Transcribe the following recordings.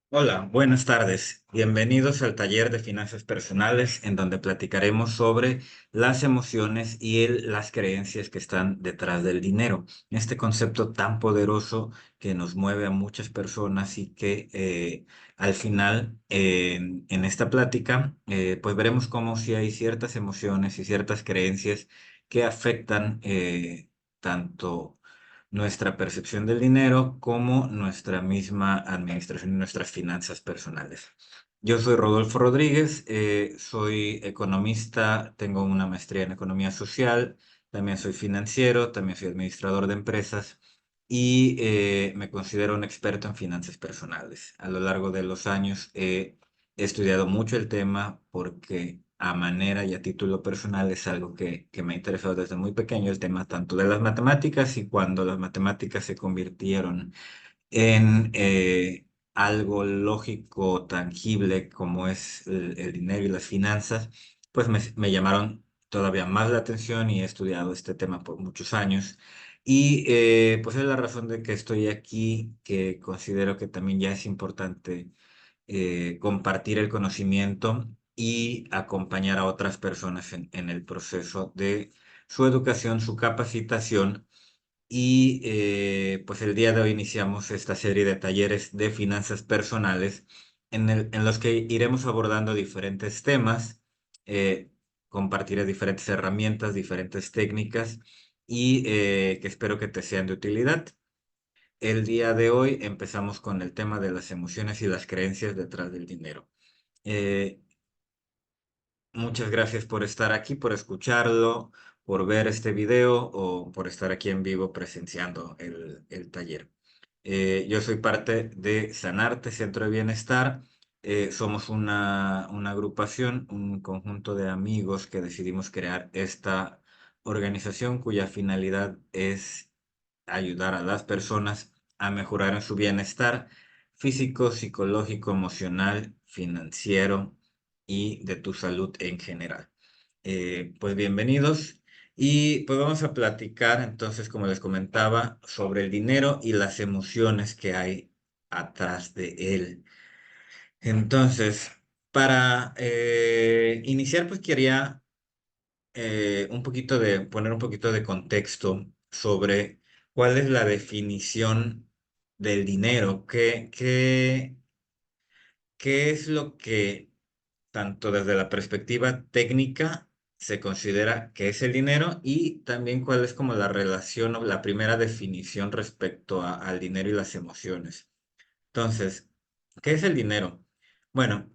Hola, buenas tardes. Bienvenidos al taller de finanzas personales en donde platicaremos sobre las emociones y las creencias que están detrás del dinero. Este concepto tan poderoso que nos mueve a muchas personas y que al final en esta plática pues veremos cómo si hay ciertas emociones y ciertas creencias que afectan tanto nuestra percepción del dinero como nuestra misma administración y nuestras finanzas personales. Yo soy Rodolfo Rodríguez, soy economista, tengo una maestría en economía social, también soy financiero, también soy administrador de empresas y me considero un experto en finanzas personales. A lo largo de los años he estudiado mucho el tema porque a manera y a título personal es algo que me ha interesado desde muy pequeño, el tema tanto de las matemáticas y cuando las matemáticas se convirtieron en algo lógico, tangible, como es el dinero y las finanzas, pues me llamaron todavía más la atención y he estudiado este tema por muchos años. Y pues es la razón de que estoy aquí, que considero que también ya es importante compartir el conocimiento y acompañar a otras personas en el proceso de su educación, su capacitación. Y pues el día de hoy iniciamos esta serie de talleres de finanzas personales en los que iremos abordando diferentes temas, eh, compartiré diferentes herramientas, diferentes técnicas y que espero que te sean de utilidad. El día de hoy empezamos con el tema de las emociones y las creencias detrás del dinero. Eh, Muchas gracias por estar aquí, por escucharlo, por ver este video o por estar aquí en vivo presenciando el taller. Yo soy parte de Sanarte, Centro de Bienestar. Somos una agrupación, un conjunto de amigos que decidimos crear esta organización cuya finalidad es ayudar a las personas a mejorar en su bienestar físico, psicológico, emocional, financiero y de tu salud en general. Pues bienvenidos y pues vamos a platicar entonces, como les comentaba, sobre el dinero y las emociones que hay atrás de él. Entonces, para iniciar, pues quería un poquito de poner un poquito de contexto sobre cuál es la definición del dinero, qué es lo que tanto desde la perspectiva técnica se considera que es el dinero y también cuál es como la relación o la primera definición respecto al dinero y las emociones. Entonces, ¿qué es el dinero? Bueno,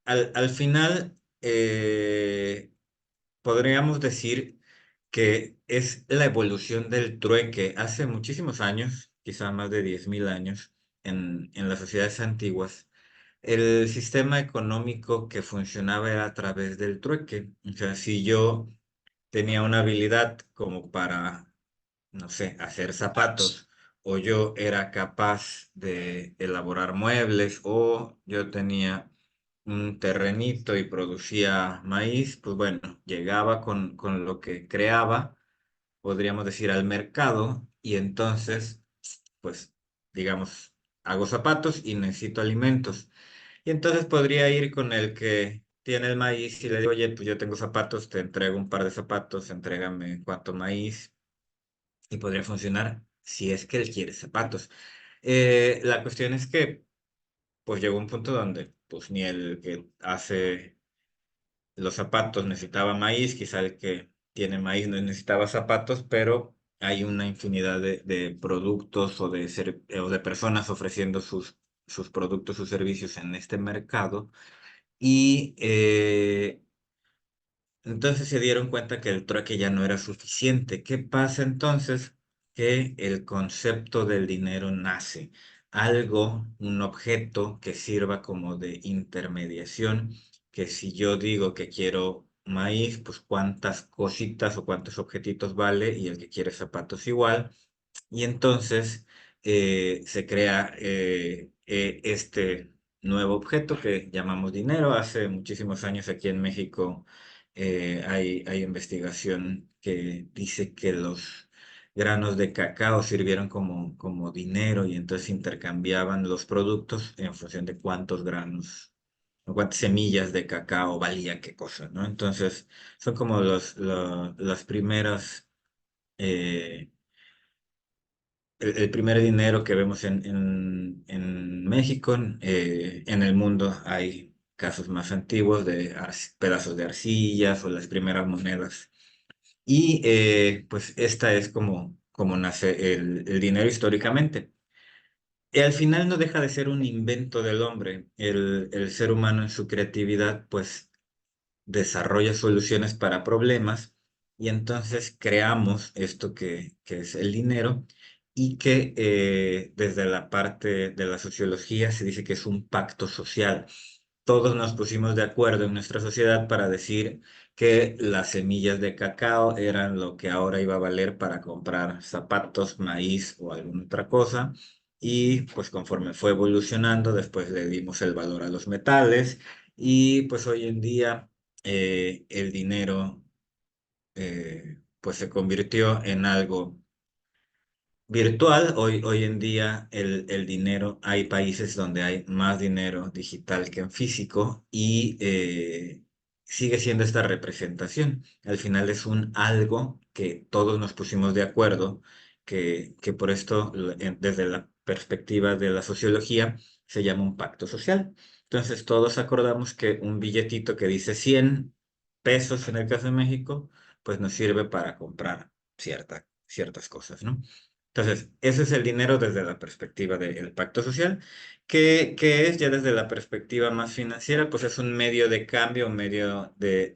al final podríamos decir que es la evolución del trueque hace muchísimos años, quizá más de 10.000 años, en las sociedades antiguas. El sistema económico que funcionaba era a través del trueque. O sea, si yo tenía una habilidad como para, no sé, hacer zapatos, o yo era capaz de elaborar muebles, o yo tenía un terrenito y producía maíz, pues bueno, llegaba con lo que creaba, podríamos decir, al mercado, y entonces, pues, digamos, hago zapatos y necesito alimentos. Y entonces podría ir con el que tiene el maíz y le digo, oye, pues yo tengo zapatos, te entrego un par de zapatos, entrégame cuánto maíz, y podría funcionar si es que él quiere zapatos. La cuestión es que, pues llegó un punto donde, pues ni el que hace los zapatos necesitaba maíz, quizá el que tiene maíz no necesitaba zapatos, pero hay una infinidad de productos o de personas ofreciendo sus productos, sus servicios en este mercado. Y entonces se dieron cuenta que el trueque ya no era suficiente. ¿Qué pasa entonces? Que el concepto del dinero nace. Algo, un objeto que sirva como de intermediación, que si yo digo que quiero maíz, pues cuántas cositas o cuántos objetitos vale y el que quiere zapatos igual. Y entonces se crea este nuevo objeto que llamamos dinero. Hace muchísimos años aquí en México hay investigación que dice que granos de cacao sirvieron como dinero y entonces intercambiaban los productos en función de cuántos granos o cuántas semillas de cacao valía qué cosa, ¿no? Entonces, son como las primeras, eh, el primer dinero que vemos en México. En el mundo hay casos más antiguos de pedazos de arcillas o las primeras monedas. Y pues esta es como nace el dinero históricamente. Y al final no deja de ser un invento del hombre. El ser humano en su creatividad pues desarrolla soluciones para problemas y entonces creamos esto que es el dinero y que desde la parte de la sociología se dice que es un pacto social. Todos nos pusimos de acuerdo en nuestra sociedad para decir que las semillas de cacao eran lo que ahora iba a valer para comprar zapatos, maíz o alguna otra cosa. Y pues conforme fue evolucionando, después le dimos el valor a los metales y pues hoy en día el dinero pues se convirtió en algo virtual. Hoy en día el dinero, hay países donde hay más dinero digital que en físico y sigue siendo esta representación. Al final es un algo que todos nos pusimos de acuerdo, que por esto desde la perspectiva de la sociología se llama un pacto social. Entonces todos acordamos que un billetito que dice 100 pesos en el caso de México, pues nos sirve para comprar ciertas cosas, ¿no? Entonces, ese es el dinero desde la perspectiva del pacto social, que es ya desde la perspectiva más financiera, pues es un medio de cambio, un medio de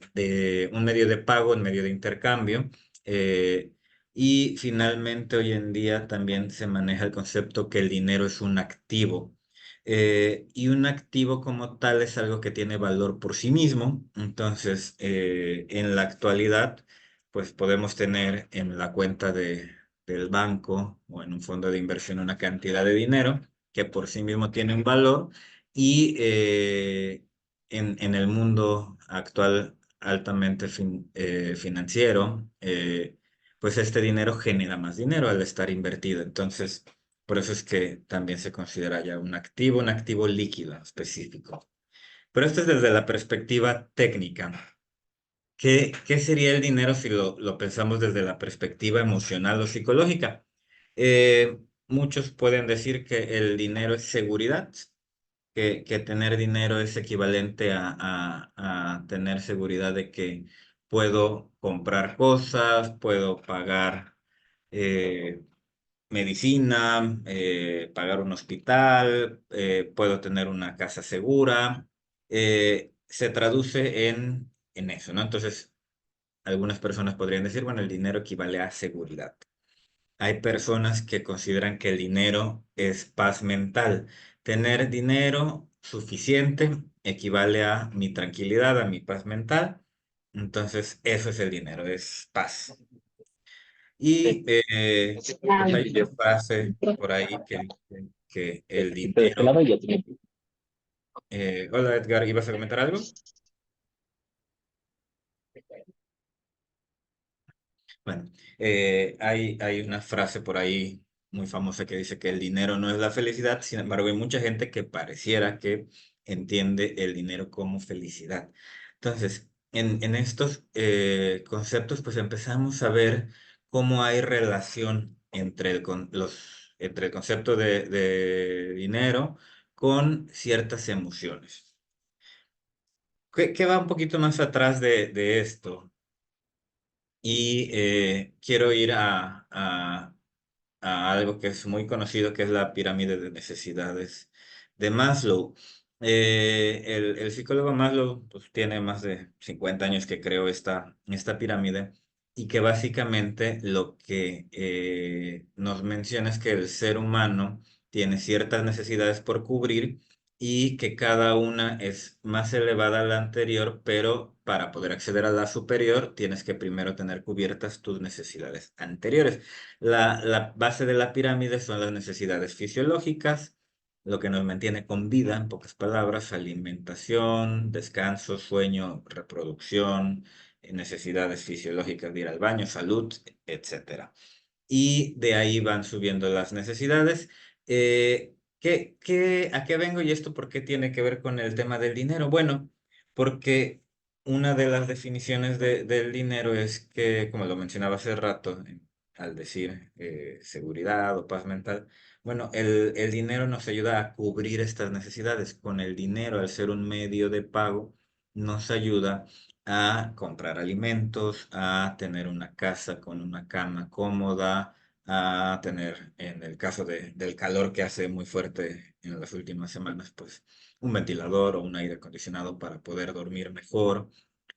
pago, un medio de intercambio. eh, y finalmente hoy en día también se maneja el concepto que el dinero es un activo. Y un activo como tal es algo que tiene valor por sí mismo. Entonces, en la actualidad, pues podemos tener en la cuenta del banco o en un fondo de inversión una cantidad de dinero que por sí mismo tiene un valor y en el mundo actual altamente financiero, pues este dinero genera más dinero al estar invertido. Entonces, por eso es que también se considera ya un activo líquido específico. Pero esto es desde la perspectiva técnica. ¿Qué sería el dinero si lo pensamos desde la perspectiva emocional o psicológica? Muchos pueden decir que el dinero es seguridad, que tener dinero es equivalente a tener seguridad de que puedo comprar cosas, puedo pagar eh, medicina, pagar un hospital, puedo tener una casa segura. Se traduce en eso, ¿no? Entonces, algunas personas podrían decir, bueno, el dinero equivale a seguridad. Hay personas que consideran que el dinero es paz mental. Tener dinero suficiente equivale a mi tranquilidad, a mi paz mental. Entonces, eso es el dinero, es paz. Y pues hay una frase por ahí que el De este lado dinero... y yo también. Hola Edgar, ¿ibas a comentar algo? Bueno, hay una frase por ahí muy famosa que dice que el dinero no es la felicidad. Sin embargo, hay mucha gente que pareciera que entiende el dinero como felicidad. Entonces, en estos conceptos, pues empezamos a ver cómo hay relación entre el concepto de dinero con ciertas emociones. ¿Qué va un poquito más atrás de esto? Y quiero ir a algo que es muy conocido, que es la pirámide de necesidades de Maslow. El psicólogo Maslow pues, tiene más de 50 años que creó esta pirámide y que básicamente lo que nos menciona es que el ser humano tiene ciertas necesidades por cubrir y que cada una es más elevada a la anterior, pero para poder acceder a la superior tienes que primero tener cubiertas tus necesidades anteriores. La base de la pirámide son las necesidades fisiológicas, lo que nos mantiene con vida, en pocas palabras, alimentación, descanso, sueño, reproducción, necesidades fisiológicas de ir al baño, salud, etcétera. y de ahí van subiendo las necesidades. A qué vengo y esto por qué tiene que ver con el tema del dinero? Bueno, porque una de las definiciones del dinero es que, como lo mencionaba hace rato, al decir seguridad o paz mental, bueno, el dinero nos ayuda a cubrir estas necesidades. Con el dinero, al ser un medio de pago, nos ayuda a comprar alimentos, a tener una casa con una cama cómoda, a tener, en el caso del calor que hace muy fuerte en las últimas semanas, pues un ventilador o un aire acondicionado para poder dormir mejor.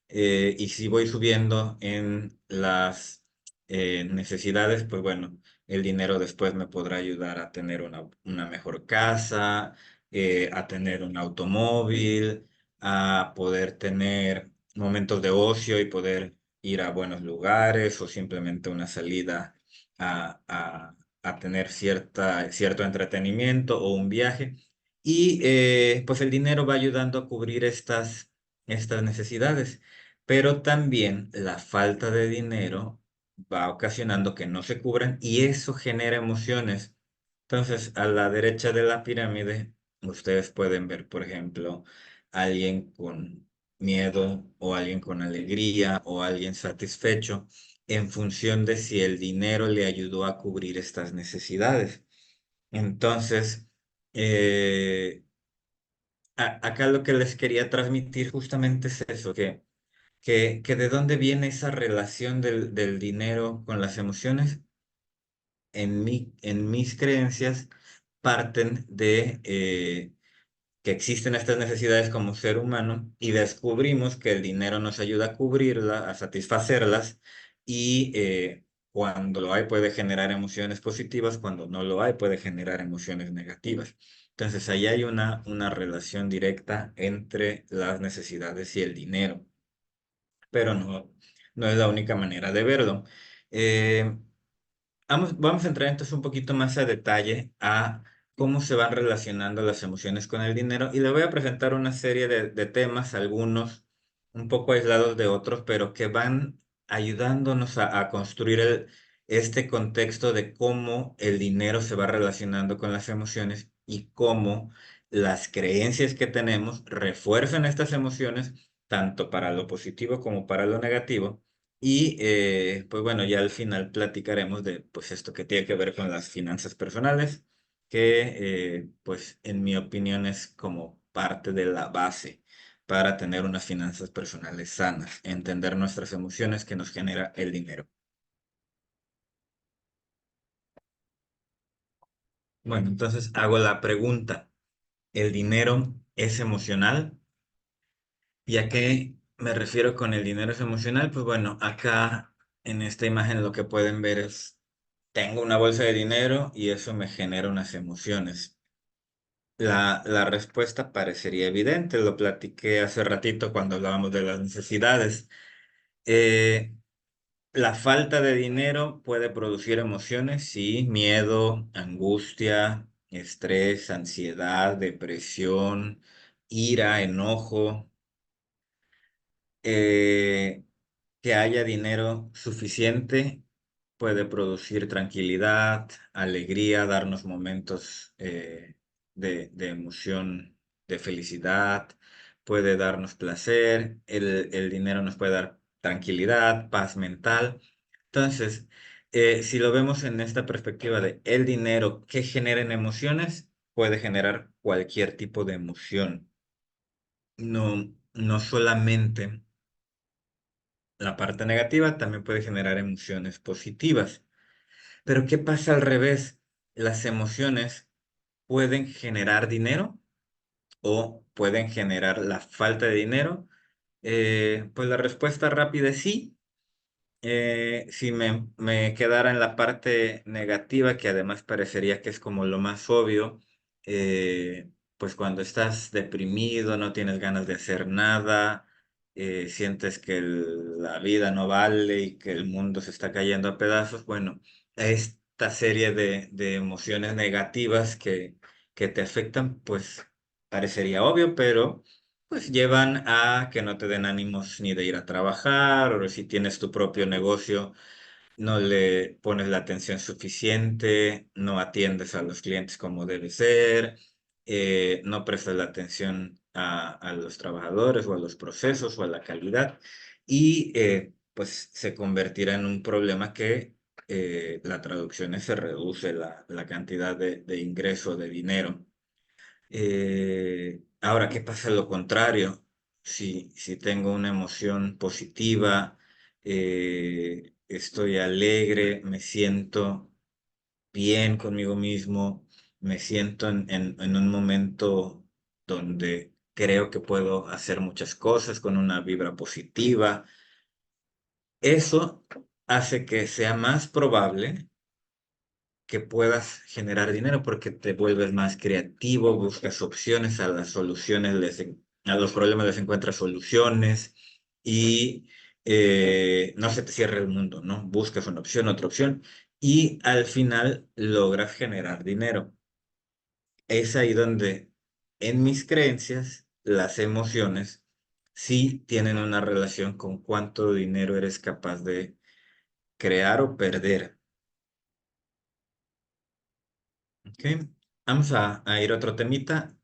Y si voy subiendo en las necesidades, pues bueno, el dinero después me podrá ayudar a tener una mejor casa, a tener un automóvil, a poder tener momentos de ocio y poder ir a buenos lugares o simplemente una salida a, a- a tener cierto entretenimiento o un viaje. Y pues el dinero va ayudando a cubrir estas necesidades. Pero también la falta de dinero va ocasionando que no se cubran y eso genera emociones. Entonces, a la derecha de la pirámide, ustedes pueden ver, por ejemplo, alguien con miedo o alguien con alegría o alguien satisfecho en función de si el dinero le ayudó a cubrir estas necesidades. Entonces, eh, acá lo que les quería transmitir justamente es eso, que de dónde viene esa relación del dinero con las emociones, en mis creencias, parten de que existen estas necesidades como ser humano y descubrimos que el dinero nos ayuda a cubrirlas, a satisfacerlas y cuando lo hay puede generar emociones positivas, cuando no lo hay puede generar emociones negativas. Entonces ahí hay una relación directa entre las necesidades y el dinero, pero no es la única manera de verlo. Eh, vamos a entrar entonces un poquito más a detalle a cómo se van relacionando las emociones con el dinero y le voy a presentar una serie de temas, algunos un poco aislados de otros, pero que van ayudándonos a construir este contexto de cómo el dinero se va relacionando con las emociones y cómo las creencias que tenemos refuerzan estas emociones, tanto para lo positivo como para lo negativo. Y pues bueno, ya al final platicaremos de pues esto que tiene que ver con las finanzas personales, que pues en mi opinión es como parte de la base para tener unas finanzas personales sanas, entender nuestras emociones que nos genera el dinero. Bueno, entonces hago la pregunta, ¿el dinero es emocional? ¿Y a qué me refiero con el dinero es emocional? Pues bueno, acá en esta imagen lo que pueden ver es, tengo una bolsa de dinero y eso me genera unas emociones. La respuesta parecería evidente, lo platiqué hace ratito cuando hablábamos de las necesidades. Eh, la falta de dinero puede producir emociones, sí, miedo, angustia, estrés, ansiedad, depresión, ira, enojo. Eh, que haya dinero suficiente puede producir tranquilidad, alegría, darnos momentos de emoción, de felicidad, puede darnos placer, el dinero nos puede dar tranquilidad, paz mental. Entonces, si lo vemos en esta perspectiva de el dinero que genera en emociones, puede generar cualquier tipo de emoción. No solamente la parte negativa, también puede generar emociones positivas. Pero ¿qué pasa al revés? ¿Las emociones pueden generar dinero o pueden generar la falta de dinero? Pues la respuesta rápida es sí. Si me quedara en la parte negativa, que además parecería que es como lo más obvio, pues cuando estás deprimido, no tienes ganas de hacer nada, sientes que la vida no vale y que el mundo se está cayendo a pedazos, bueno, esta serie de emociones negativas que te afectan, pues parecería obvio, pero pues llevan a que no te den ánimos ni de ir a trabajar, o si tienes tu propio negocio, no le pones la atención suficiente, no atiendes a los clientes como debe ser, no prestas la atención a los trabajadores o a los procesos o a la calidad y pues se convertirá en un problema que la traducción es se reduce la cantidad de ingreso de dinero. Ahora, ¿qué pasa lo contrario? Si tengo una emoción positiva, estoy alegre, me siento bien conmigo mismo, me siento en un momento donde creo que puedo hacer muchas cosas con una vibra positiva, eso hace que sea más probable que puedas generar dinero porque te vuelves más creativo, buscas opciones a las soluciones, a los problemas les encuentras soluciones y no se te cierra el mundo, ¿no? Buscas una opción, otra opción y al final logras generar dinero. Es ahí donde en mis creencias las emociones sí tienen una relación con cuánto dinero eres capaz de crear o perder. Ok, vamos a ir a otro temita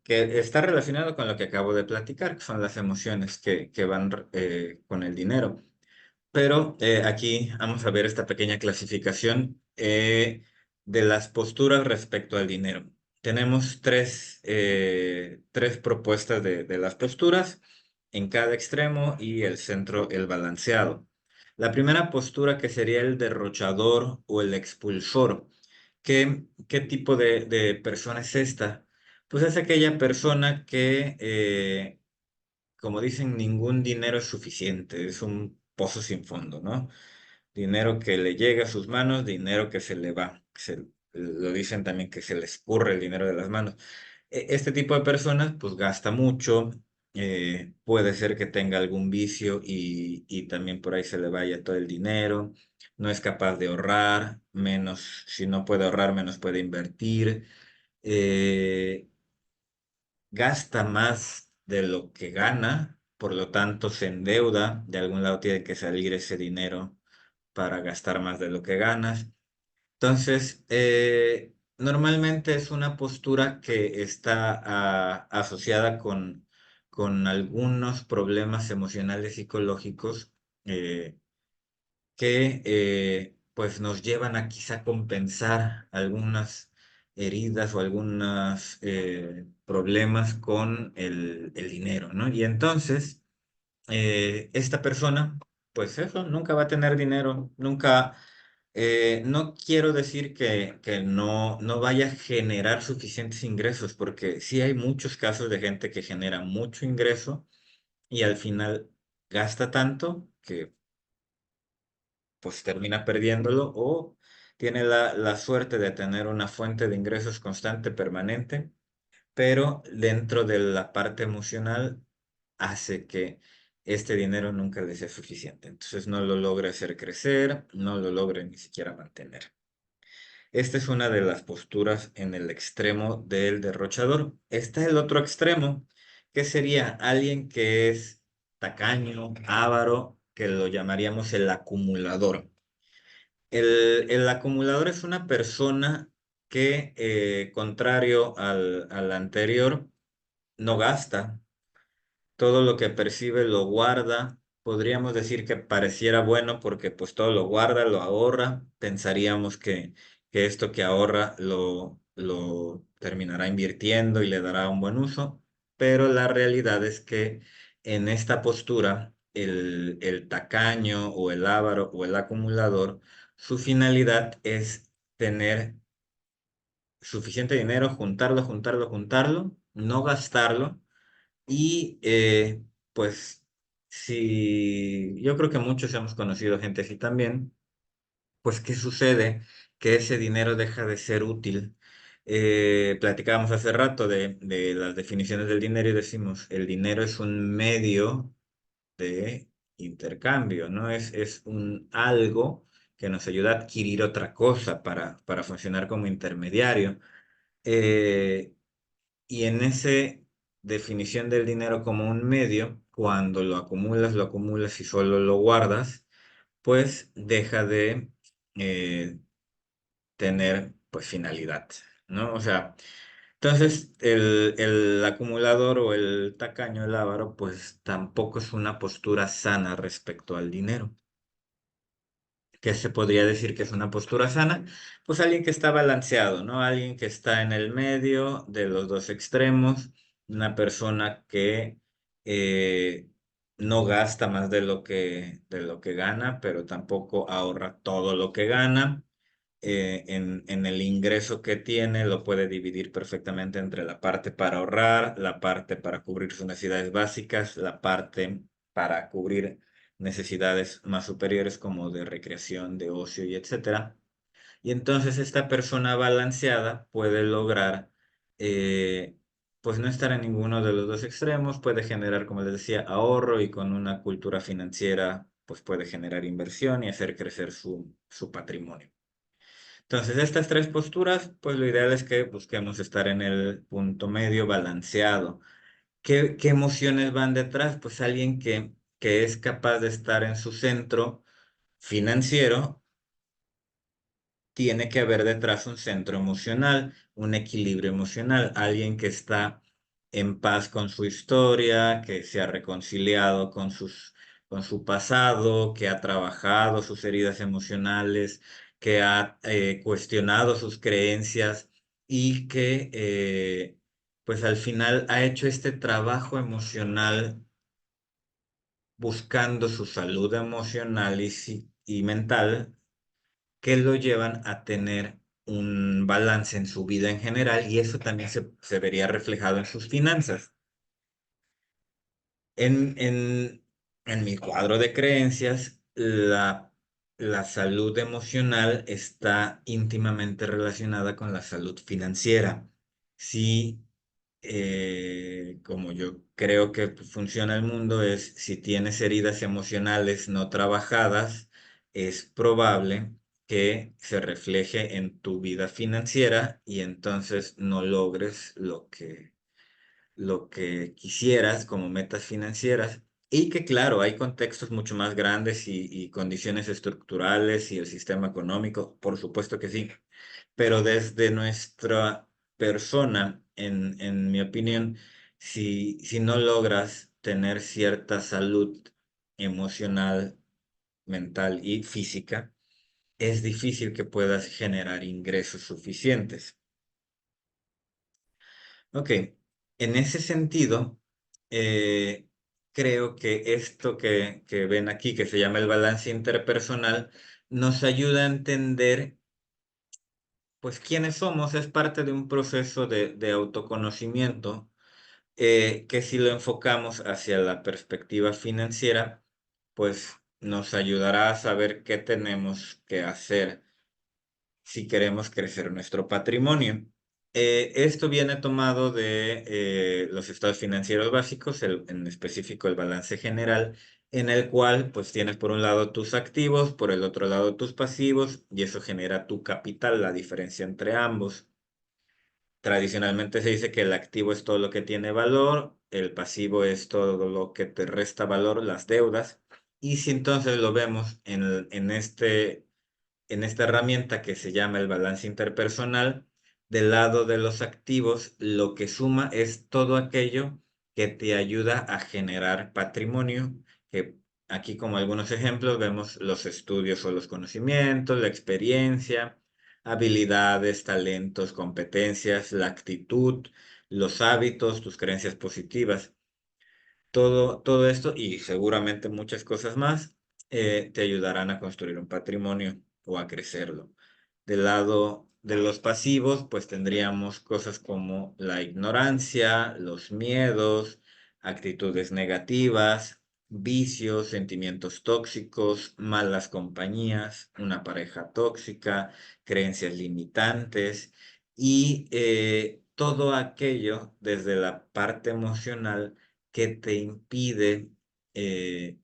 que está relacionado con lo que acabo de platicar, que son las emociones que van con el dinero. Pero aquí vamos a ver esta pequeña clasificación de las posturas respecto al dinero. Tenemos tres propuestas de las posturas en cada extremo y el centro, el balanceado. La primera postura que sería el derrochador o el expulsor. ¿Qué tipo de persona es esta? Pues es aquella persona que como dicen, ningún dinero es suficiente, es un pozo sin fondo, ¿no? Dinero que le llega a sus manos, dinero que se le va. Lo dicen también que se le escurre el dinero de las manos. Este tipo de personas, pues gasta mucho, puede ser que tenga algún vicio y también por ahí se le vaya todo el dinero, no es capaz de ahorrar, menos, si no puede ahorrar, menos puede invertir. eh, Gasta más de lo que gana, por lo tanto se endeuda, de algún lado tiene que salir ese dinero para gastar más de lo que ganas. Entonces, normalmente es una postura que está asociada con algunos problemas emocionales psicológicos eh, que pues nos llevan a quizá compensar algunas heridas o algunos problemas con el dinero, ¿no? Y entonces, esta persona, pues eso, nunca va a tener dinero, nunca, no quiero decir que no vaya a generar suficientes ingresos, porque sí hay muchos casos de gente que genera mucho ingreso y al final gasta tanto que pues termina perdiéndolo o tiene la suerte de tener una fuente de ingresos constante, permanente, pero dentro de la parte emocional hace que este dinero nunca le sea suficiente. Entonces no lo logra hacer crecer, no lo logra ni siquiera mantener. Esta es una de las posturas en el extremo del derrochador. Está el otro extremo, que sería alguien que es tacaño, avaro, que lo llamaríamos el acumulador. El acumulador es una persona que, contrario al anterior, no gasta, todo lo que percibe lo guarda. Podríamos decir que pareciera bueno porque pues todo lo guarda, lo ahorra. Pensaríamos que esto que ahorra lo terminará invirtiendo y le dará un buen uso, pero la realidad es que en esta postura el tacaño o el avaro o el acumulador, su finalidad es tener suficiente dinero, juntarlo, juntarlo, juntarlo, no gastarlo y pues si yo creo que muchos hemos conocido gente así también, pues ¿qué sucede? Que ese dinero deja de ser útil. Platicábamos hace rato de las definiciones del dinero y decimos, el dinero es un medio de intercambio, ¿no? Es un algo que nos ayuda a adquirir otra cosa para funcionar como intermediario. Eh, y en esa definición del dinero como un medio, cuando lo acumulas y solo lo guardas, pues deja de eh, tener pues finalidad, ¿no? O sea, entonces el acumulador o el tacaño, el avaro, pues tampoco es una postura sana respecto al dinero. ¿Qué se podría decir que es una postura sana? Pues alguien que está balanceado, ¿no? Alguien que está en el medio de los dos extremos, una persona que eh, no gasta más de lo que gana, pero tampoco ahorra todo lo que gana. En el ingreso que tiene lo puede dividir perfectamente entre la parte para ahorrar, la parte para cubrir sus necesidades básicas, la parte para cubrir necesidades más superiores como de recreación, de ocio y etcétera. Y entonces esta persona balanceada puede lograr, eh, pues no estar en ninguno de los dos extremos, puede generar, como les decía, ahorro y con una cultura financiera, pues puede generar inversión y hacer crecer su patrimonio. Entonces, estas tres posturas, pues lo ideal es que busquemos estar en el punto medio balanceado. ¿Qué emociones van detrás? Pues alguien que es capaz de estar en su centro financiero, tiene que haber detrás un centro emocional, un equilibrio emocional, alguien que está en paz con su historia, que se ha reconciliado con su pasado, que ha trabajado sus heridas emocionales, que ha cuestionado sus creencias y que pues al final ha hecho este trabajo emocional buscando su salud emocional y mental que lo llevan a tener un balance en su vida en general y eso también se vería reflejado en sus finanzas. En mi cuadro de creencias, la salud emocional está íntimamente relacionada con la salud financiera. Si como yo creo que funciona el mundo, es si tienes heridas emocionales no trabajadas, es probable que se refleje en tu vida financiera y entonces no logres lo que quisieras como metas financieras. Y que claro, hay contextos mucho más grandes y condiciones estructurales y el sistema económico, por supuesto que sí, pero desde nuestra persona, en mi opinión, si no logras tener cierta salud emocional, mental y física, es difícil que puedas generar ingresos suficientes. Ok, en ese sentido, eh, creo que esto que ven aquí, que se llama el balance interpersonal, nos ayuda a entender pues quiénes somos, es parte de un proceso de autoconocimiento que si lo enfocamos hacia la perspectiva financiera, pues nos ayudará a saber qué tenemos que hacer si queremos crecer nuestro patrimonio. Esto viene tomado de los estados financieros básicos, en específico el balance general, en el cual pues tienes por un lado tus activos, por el otro lado tus pasivos, y eso genera tu capital, la diferencia entre ambos. Tradicionalmente se dice que el activo es todo lo que tiene valor, el pasivo es todo lo que te resta valor, las deudas, y si entonces lo vemos en esta herramienta que se llama el balance interpersonal, del lado de los activos, lo que suma es todo aquello que te ayuda a generar patrimonio, que aquí como algunos ejemplos vemos los estudios o los conocimientos, la experiencia, habilidades, talentos, competencias, la actitud, los hábitos, tus creencias positivas. Todo esto y seguramente muchas cosas más te ayudarán a construir un patrimonio o a crecerlo. Del lado de los pasivos, pues tendríamos cosas como la ignorancia, los miedos, actitudes negativas, vicios, sentimientos tóxicos, malas compañías, una pareja tóxica, creencias limitantes y todo aquello desde la parte emocional que te impide, eh,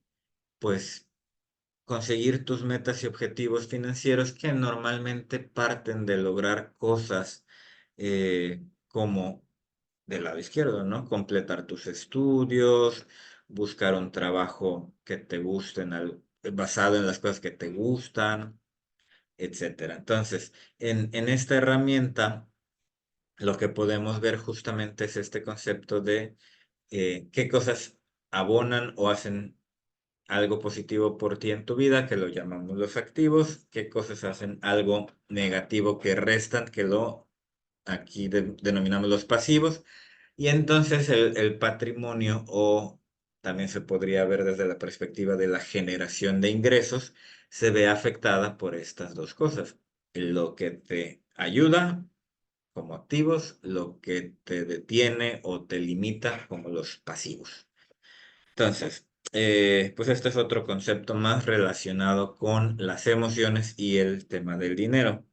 pues, conseguir tus metas y objetivos financieros que normalmente parten de lograr cosas como del lado izquierdo, ¿no? Completar tus estudios, buscar un trabajo que te guste basado en las cosas que te gustan, etcétera. Entonces, en esta herramienta, lo que podemos ver justamente es este concepto de qué cosas abonan o hacen algo positivo por ti en tu vida, que lo llamamos los activos, qué cosas hacen algo negativo que restan, que lo aquí denominamos los pasivos, y entonces el patrimonio, o también se podría ver desde la perspectiva de la generación de ingresos, se ve afectada por estas dos cosas, lo que te ayuda como activos, lo que te detiene o te limita como los pasivos. Entonces, pues este es otro concepto más relacionado con las emociones y el tema del dinero.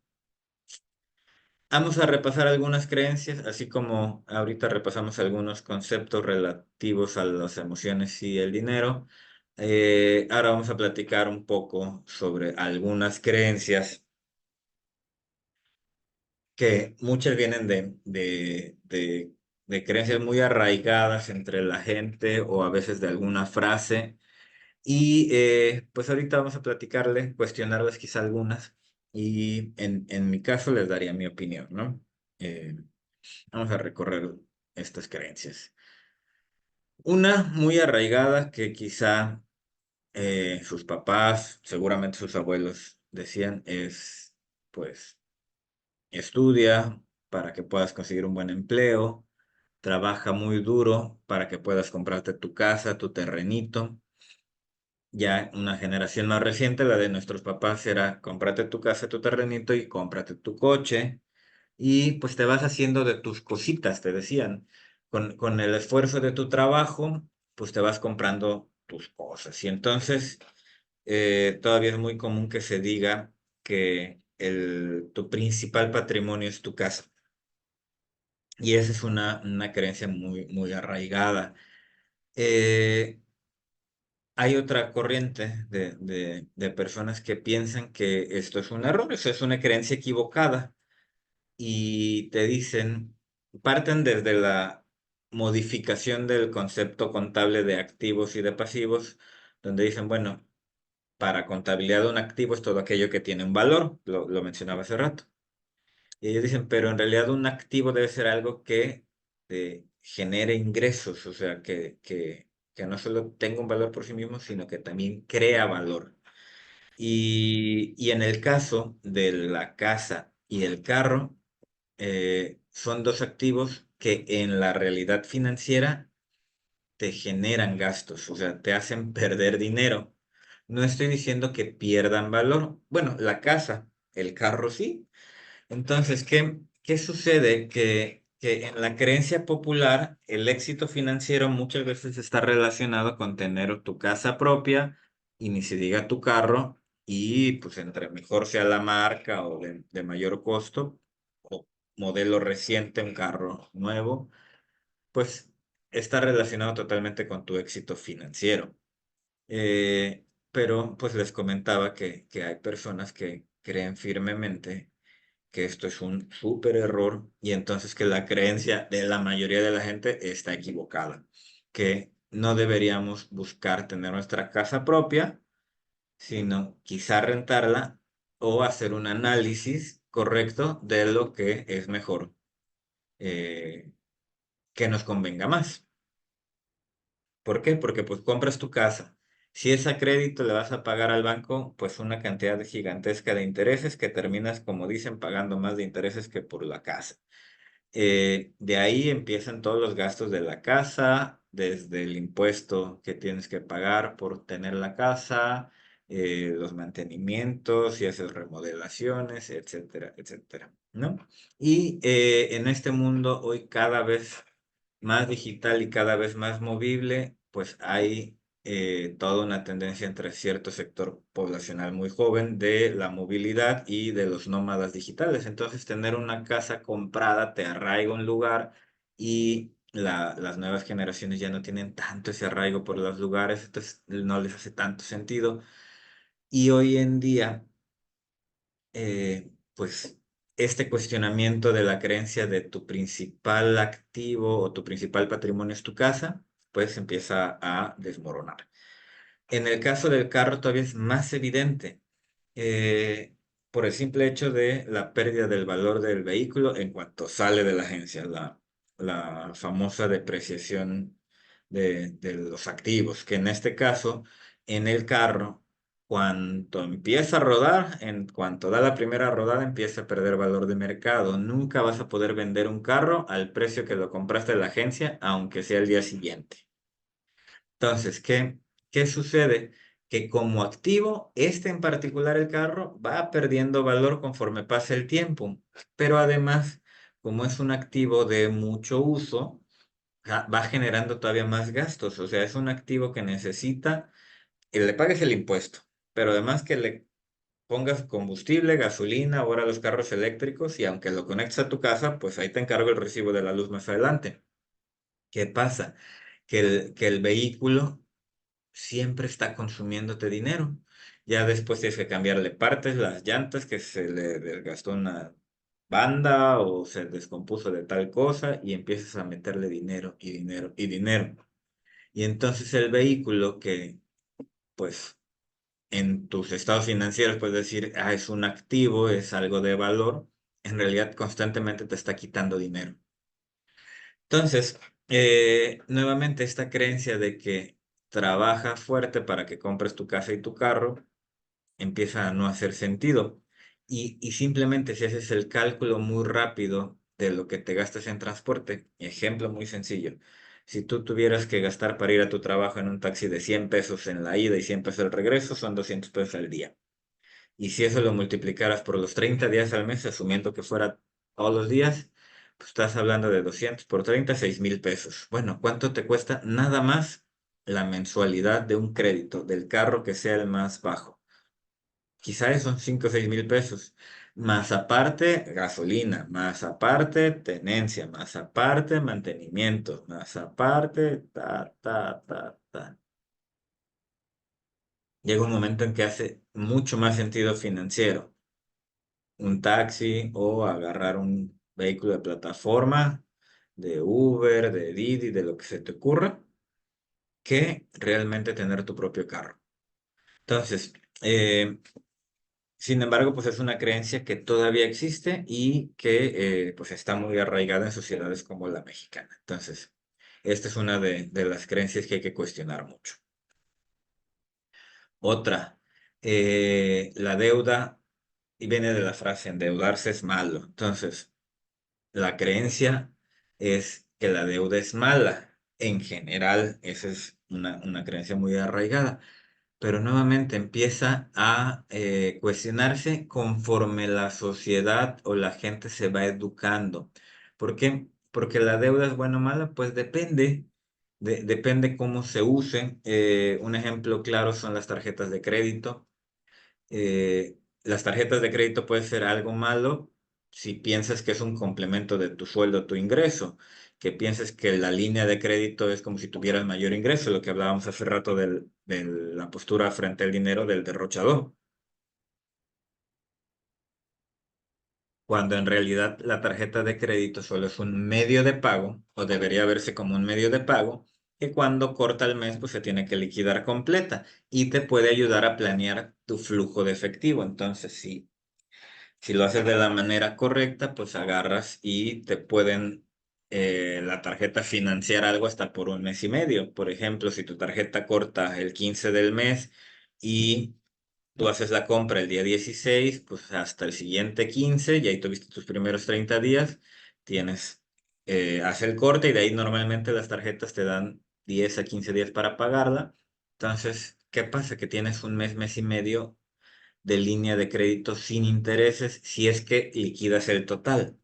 Vamos a repasar algunas creencias, así como ahorita repasamos algunos conceptos relativos a las emociones y el dinero. Ahora vamos a platicar un poco sobre algunas creencias que muchas vienen de creencias muy arraigadas entre la gente o a veces de alguna frase. Y pues ahorita vamos a platicarle, cuestionarles quizá algunas y en mi caso les daría mi opinión, ¿no? Eh, Vamos a recorrer estas creencias. Una muy arraigada que quizá sus papás, seguramente sus abuelos decían es, pues, estudia para que puedas conseguir un buen empleo, trabaja muy duro para que puedas comprarte tu casa, tu terrenito. Ya una generación más reciente, la de nuestros papás, era cómprate tu casa, tu terrenito y cómprate tu coche. Y pues te vas haciendo de tus cositas, te decían. Con el esfuerzo de tu trabajo, pues te vas comprando tus cosas. Y entonces todavía es muy común que se diga que tu principal patrimonio es tu casa. Y esa es una creencia muy, muy arraigada. Eh, Hay otra corriente de personas que piensan que esto es un error, eso es una creencia equivocada y te dicen, parten desde la modificación del concepto contable de activos y de pasivos, donde dicen, bueno, para contabilidad un activo es todo aquello que tiene un valor, lo mencionaba hace rato. Y ellos dicen, pero en realidad un activo debe ser algo que genere ingresos, o sea, que no solo tenga un valor por sí mismo, sino que también crea valor. Y en el caso de la casa y el carro, son dos activos que en la realidad financiera te generan gastos, o sea, te hacen perder dinero. No estoy diciendo que pierdan valor. Bueno, la casa, el carro sí. Entonces, ¿qué sucede? Que en la creencia popular el éxito financiero muchas veces está relacionado con tener tu casa propia y ni se diga tu carro y pues entre mejor sea la marca o de mayor costo o modelo reciente, un carro nuevo, pues está relacionado totalmente con tu éxito financiero. Pero pues les comentaba que hay personas que creen firmemente que esto es un súper error y entonces que la creencia de la mayoría de la gente está equivocada, que no deberíamos buscar tener nuestra casa propia, sino quizá rentarla o hacer un análisis correcto de lo que es mejor, eh, que nos convenga más. ¿Por qué? Porque pues compras tu casa. Si es a crédito, le vas a pagar al banco pues una cantidad gigantesca de intereses que terminas, como dicen, pagando más de intereses que por la casa. De ahí empiezan todos los gastos de la casa, desde el impuesto que tienes que pagar por tener la casa, los mantenimientos, si haces remodelaciones, etcétera, etcétera, ¿no? Y en este mundo hoy cada vez más digital y cada vez más movible, pues hay toda una tendencia entre cierto sector poblacional muy joven de la movilidad y de los nómadas digitales. Entonces, tener una casa comprada te arraiga a un lugar y las nuevas generaciones ya no tienen tanto ese arraigo por los lugares, entonces no les hace tanto sentido. Y hoy en día pues este cuestionamiento de la creencia de tu principal activo o tu principal patrimonio es tu casa, pues empieza a desmoronar. En el caso del carro todavía es más evidente, eh, por el simple hecho de la pérdida del valor del vehículo en cuanto sale de la agencia, la famosa depreciación de los activos, que en este caso, en el carro, cuando empieza a rodar, en cuanto da la primera rodada, empieza a perder valor de mercado. Nunca vas a poder vender un carro al precio que lo compraste en la agencia, aunque sea el día siguiente. Entonces, ¿qué sucede? Que como activo, este en particular, el carro, va perdiendo valor conforme pasa el tiempo, pero además, como es un activo de mucho uso, va generando todavía más gastos, o sea, es un activo que necesita que le pagues el impuesto, pero además que le pongas combustible, gasolina, ahora los carros eléctricos, y aunque lo conectes a tu casa, pues ahí te encargo el recibo de la luz más adelante. ¿Qué pasa? Que el vehículo siempre está consumiéndote dinero. Ya después tienes que cambiarle partes, las llantas, que se le desgastó una banda o se descompuso de tal cosa y empiezas a meterle dinero y dinero y dinero. Y entonces el vehículo que, pues, en tus estados financieros puedes decir, ah, es un activo, es algo de valor, en realidad constantemente te está quitando dinero. Entonces, nuevamente esta creencia de que trabaja fuerte para que compres tu casa y tu carro empieza a no hacer sentido. Y simplemente si haces el cálculo muy rápido de lo que te gastas en transporte, ejemplo muy sencillo, si tú tuvieras que gastar para ir a tu trabajo en un taxi de 100 pesos en la ida y 100 pesos el regreso, son 200 pesos al día. Y si eso lo multiplicaras por los 30 días al mes, asumiendo que fuera todos los días, pues estás hablando de 200 por 30, 6,000 pesos. Bueno, ¿cuánto te cuesta nada más la mensualidad de un crédito del carro que sea el más bajo? Quizás son 5 o 6,000 pesos. Más aparte, gasolina, más aparte, tenencia, más aparte, mantenimiento, más aparte, ta. Llega un momento en que hace mucho más sentido financiero un taxi o agarrar un vehículo de plataforma, de Uber, de Didi, de lo que se te ocurra, que realmente tener tu propio carro. Entonces, sin embargo, pues es una creencia que todavía existe y que pues está muy arraigada en sociedades como la mexicana. Entonces, esta es una de las creencias que hay que cuestionar mucho. Otra, la deuda, y viene de la frase endeudarse es malo. Entonces, la creencia es que la deuda es mala. En general, esa es una creencia muy arraigada, pero nuevamente empieza a cuestionarse conforme la sociedad o la gente se va educando. ¿Por qué? Porque la deuda es buena o mala, pues depende, depende cómo se use. Un ejemplo claro son las tarjetas de crédito. Las tarjetas de crédito puede ser algo malo si piensas que es un complemento de tu sueldo, tu ingreso, que pienses que la línea de crédito es como si tuvieras mayor ingreso, lo que hablábamos hace rato de la postura frente al dinero del derrochador, cuando en realidad la tarjeta de crédito solo es un medio de pago, o debería verse como un medio de pago, que cuando corta el mes pues se tiene que liquidar completa y te puede ayudar a planear tu flujo de efectivo. Entonces, sí. Si lo haces de la manera correcta, pues agarras y te pueden la tarjeta financiar algo hasta por un mes y medio. Por ejemplo, si tu tarjeta corta el 15 del mes y tú haces la compra el día 16, pues hasta el siguiente 15, y ahí tuviste tus primeros 30 días, hace el corte y de ahí normalmente las tarjetas te dan 10 a 15 días para pagarla. Entonces, ¿qué pasa? Que tienes un mes, mes y medio de línea de crédito sin intereses si es que liquidas el total.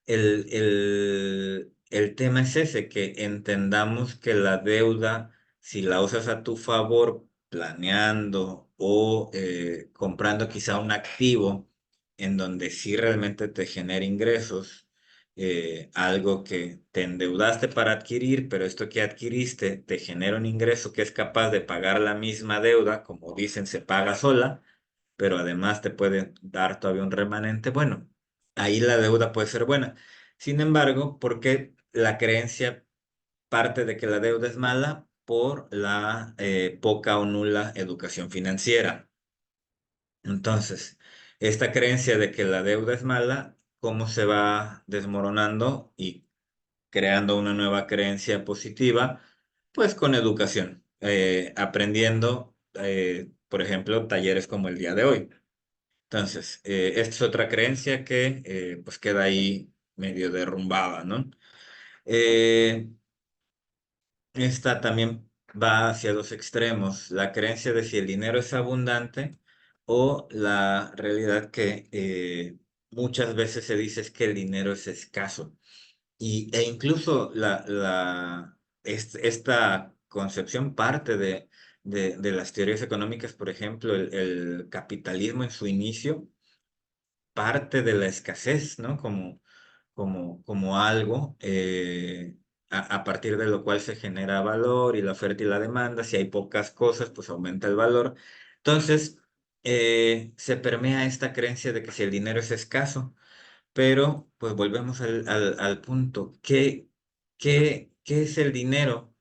El tema es ese, que entendamos que la deuda, si la usas a tu favor, planeando o comprando quizá un activo en donde sí realmente te genera ingresos, algo que te endeudaste para adquirir, pero esto que adquiriste te genera un ingreso que es capaz de pagar la misma deuda, como dicen, se paga sola, pero además te puede dar todavía un remanente, bueno, ahí la deuda puede ser buena. Sin embargo, ¿por qué la creencia parte de que la deuda es mala? por la poca o nula educación financiera. Entonces, esta creencia de que la deuda es mala, ¿cómo se va desmoronando y creando una nueva creencia positiva? Pues con educación, aprendiendo, por ejemplo, talleres como el día de hoy. Entonces, esta es otra creencia que pues queda ahí medio derrumbada, ¿no? Eh, Esta también va hacia dos extremos, la creencia de si el dinero es abundante o la realidad que muchas veces se dice es que el dinero es escaso. E incluso esta concepción parte de las teorías económicas, por ejemplo, el capitalismo en su inicio parte de la escasez, ¿no? Como algo a partir de lo cual se genera valor y la oferta y la demanda. Si hay pocas cosas, pues aumenta el valor. Entonces, se permea esta creencia de que si el dinero es escaso, pero pues volvemos al punto. ¿Qué es el dinero?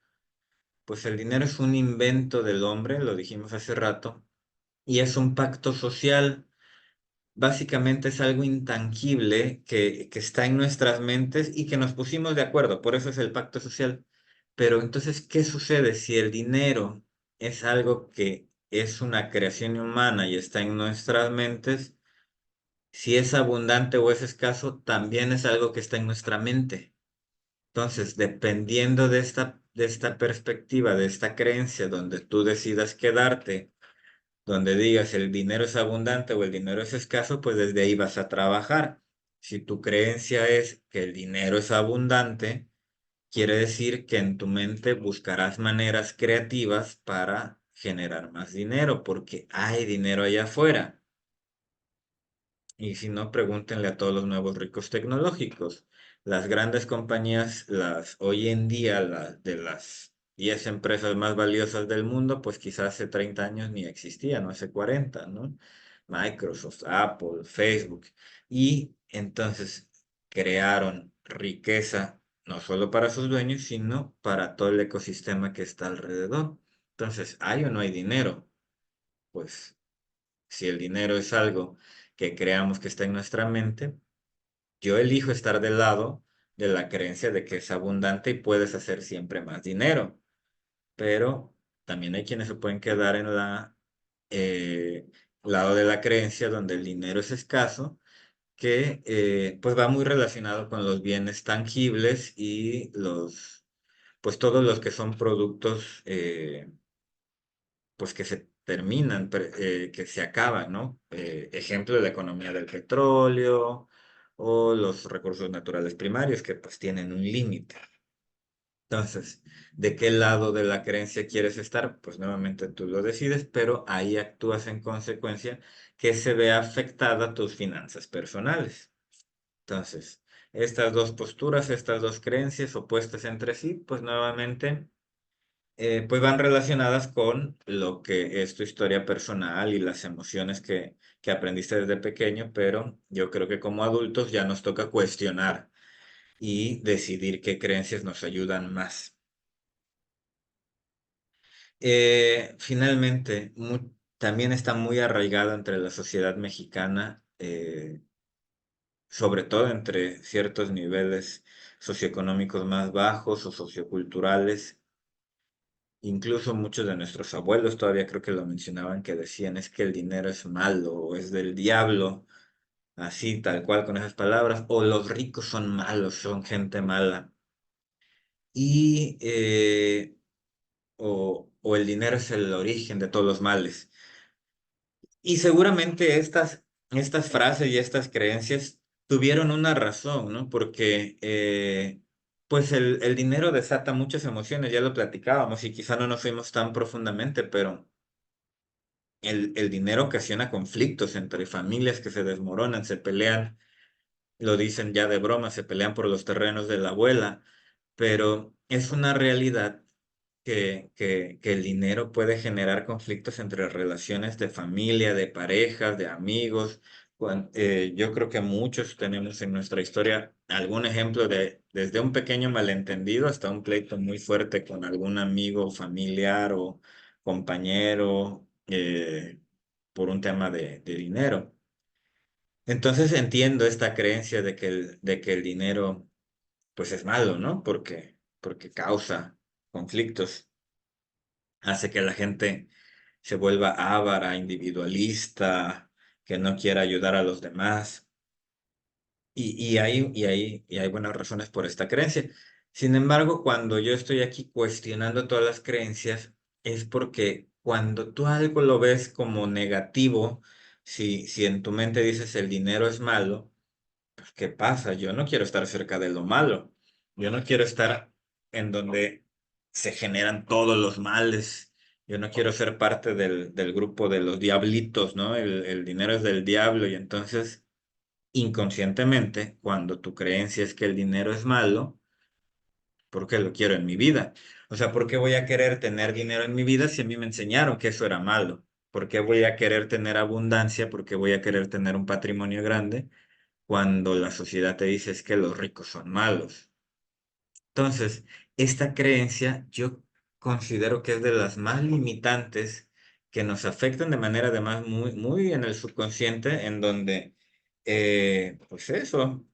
Pues el dinero es un invento del hombre, lo dijimos hace rato, y es un pacto social. Básicamente es algo intangible que está en nuestras mentes y que nos pusimos de acuerdo, por eso es el pacto social. Pero entonces, ¿qué sucede si el dinero es algo que es una creación humana y está en nuestras mentes? Si es abundante o es escaso, también es algo que está en nuestra mente. Entonces, dependiendo de esta perspectiva, de esta creencia, donde tú decidas quedarte, donde digas el dinero es abundante o el dinero es escaso, pues desde ahí vas a trabajar. Si tu creencia es que el dinero es abundante, quiere decir que en tu mente buscarás maneras creativas para generar más dinero, porque hay dinero allá afuera. Y si no, pregúntenle a todos los nuevos ricos tecnológicos. Las grandes compañías, hoy en día, de las 10 empresas más valiosas del mundo, pues quizás hace 30 años ni existían, no hace 40, ¿no? Microsoft, Apple, Facebook. Y entonces crearon riqueza no solo para sus dueños, sino para todo el ecosistema que está alrededor. Entonces, ¿hay o no hay dinero? Pues si el dinero es algo que creamos que está en nuestra mente, yo elijo estar del lado de la creencia de que es abundante y puedes hacer siempre más dinero. Pero también hay quienes se pueden quedar en eh, lado de la creencia donde el dinero es escaso, que pues va muy relacionado con los bienes tangibles y pues todos los que son productos pues que se terminan, que se acaban, ¿no? Ejemplo de la economía del petróleo o los recursos naturales primarios que pues tienen un límite. Entonces, ¿de qué lado de la creencia quieres estar? Pues nuevamente tú lo decides, pero ahí actúas en consecuencia que se vea afectada tus finanzas personales. Entonces, estas dos posturas, estas dos creencias opuestas entre sí, pues nuevamente pues van relacionadas con lo que es tu historia personal y las emociones que aprendiste desde pequeño, pero yo creo que como adultos ya nos toca cuestionar y decidir qué creencias nos ayudan más. Finalmente, también está muy arraigado entre la sociedad mexicana, sobre todo entre ciertos niveles socioeconómicos más bajos o socioculturales. Incluso muchos de nuestros abuelos todavía creo que lo mencionaban, que decían es que el dinero es malo o es del diablo, así tal cual con esas palabras, o los ricos son malos, son gente mala, y o el dinero es el origen de todos los males. Y seguramente estas frases y estas creencias tuvieron una razón, ¿no? Porque pues el dinero desata muchas emociones, ya lo platicábamos y quizá no nos fuimos tan profundamente, pero el dinero ocasiona conflictos entre familias que se desmoronan, se pelean, lo dicen ya de broma, se pelean por los terrenos de la abuela, pero es una realidad que el dinero puede generar conflictos entre relaciones de familia, de parejas, de amigos, Yo creo que muchos tenemos en nuestra historia algún ejemplo de desde un pequeño malentendido hasta un pleito muy fuerte con algún amigo, familiar o compañero por un tema de dinero. Entonces entiendo esta creencia de que el dinero pues es malo, ¿no? Porque causa conflictos, hace que la gente se vuelva avara, individualista, que no quiera ayudar a los demás. Y hay buenas razones por esta creencia. Sin embargo, cuando yo estoy aquí cuestionando todas las creencias, es porque cuando tú algo lo ves como negativo, si en tu mente dices el dinero es malo, pues ¿qué pasa? Yo no quiero estar cerca de lo malo. Yo no quiero estar en donde se generan todos los males. Yo no quiero ser parte del grupo de los diablitos, ¿no? El dinero es del diablo y entonces inconscientemente, cuando tu creencia es que el dinero es malo, ¿por qué lo quiero en mi vida? O sea, ¿por qué voy a querer tener dinero en mi vida si a mí me enseñaron que eso era malo? ¿Por qué voy a querer tener abundancia? ¿Por qué voy a querer tener un patrimonio grande cuando la sociedad te dice es que los ricos son malos? Entonces, esta creencia yo considero que es de las más limitantes que nos afectan de manera además muy, muy en el subconsciente, en donde, pues eso,